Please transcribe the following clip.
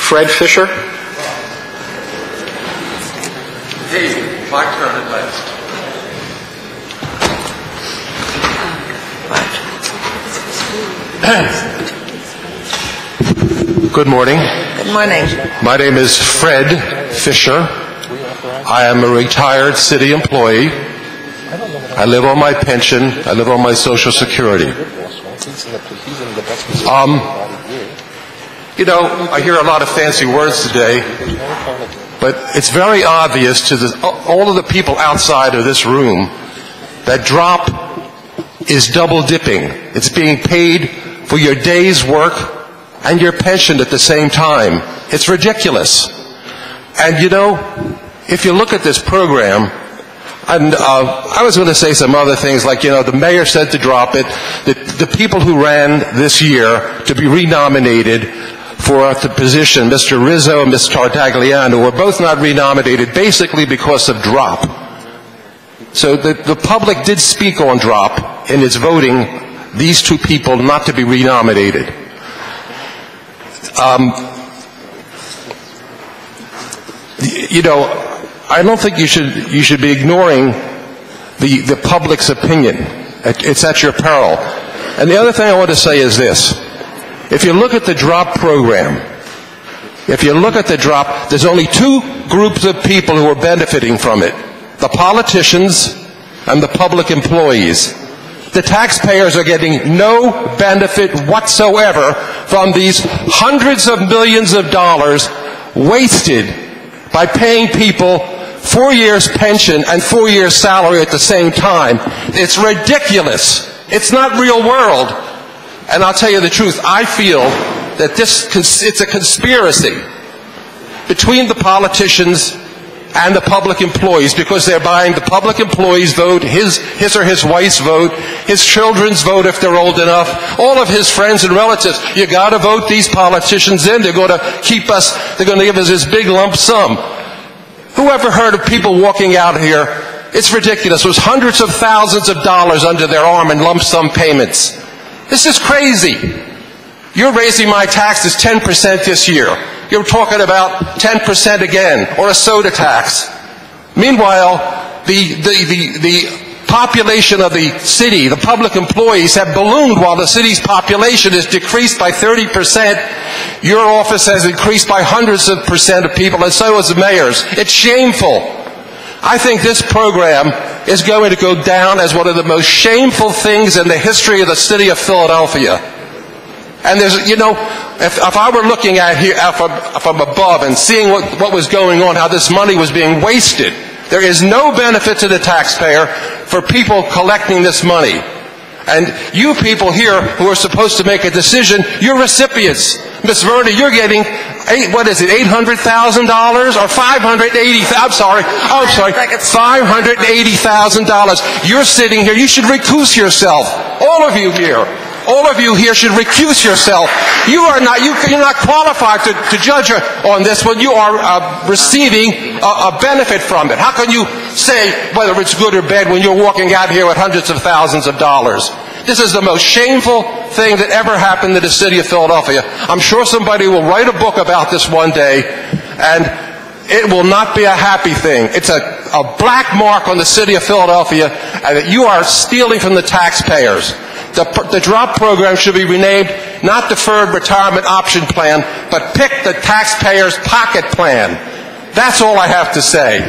Fred Fisher. Hey, my turn at last. Good morning. Good morning. My name is Fred Fisher. I am a retired city employee. I live on my pension. I live on my Social Security. You know, I hear a lot of fancy words today, but it's very obvious to all of the people outside of this room that drop is double dipping. It's being paid for your day's work and your pension at the same time. It's ridiculous. And you know, if you look at this program, and I was going to say some other things like, you know, the mayor said to drop it. The people who ran this year to be renominated for the position, Mr. Rizzo and Ms. Tartagliano, were both not renominated basically because of drop. So the public did speak on drop in its voting these two people not to be renominated. You know, I don't think you should be ignoring the public's opinion. It's at your peril. And the other thing I want to say is this. If you look at the drop program, there's only two groups of people who are benefiting from it: the politicians and the public employees. The taxpayers are getting no benefit whatsoever from these hundreds of millions of dollars wasted by paying people 4 years pension and 4 years salary at the same time. It's ridiculous. It's not real world. And I'll tell you the truth, I feel that it's a conspiracy between the politicians and the public employees, because they're buying the public employees' vote, his or his wife's vote, his children's vote if they're old enough, all of his friends and relatives. You got to vote these politicians in. They're going to give us this big lump sum. Who ever heard of people walking out here? It's ridiculous. It was hundreds of thousands of dollars under their arm in lump sum payments. This is crazy. You're raising my taxes 10% this year. You're talking about 10% again, or a soda tax. Meanwhile, the population of the city, the public employees, have ballooned while the city's population is decreased by 30%. Your office has increased by hundreds of percent of people, and so has the mayor's. It's shameful. I think this program is going to go down as one of the most shameful things in the history of the city of Philadelphia. And there's, you know, if I were looking at here from above and seeing what was going on, how this money was being wasted, there is no benefit to the taxpayer for people collecting this money. And you people here who are supposed to make a decision, you're recipients. Ms. Verdi, you're getting, $800,000 or $580,000. You're sitting here, you should recuse yourself. All of you here should recuse yourself. You're not qualified to judge on this when you are receiving a benefit from it. How can you say whether it's good or bad when you're walking out here with hundreds of thousands of dollars? This is the most shameful thing that ever happened to the city of Philadelphia. I'm sure somebody will write a book about this one day, and it will not be a happy thing. It's a black mark on the city of Philadelphia, and that you are stealing from the taxpayers. The drop program should be renamed not Deferred Retirement Option Plan, but Pick the Taxpayer's Pocket Plan. That's all I have to say.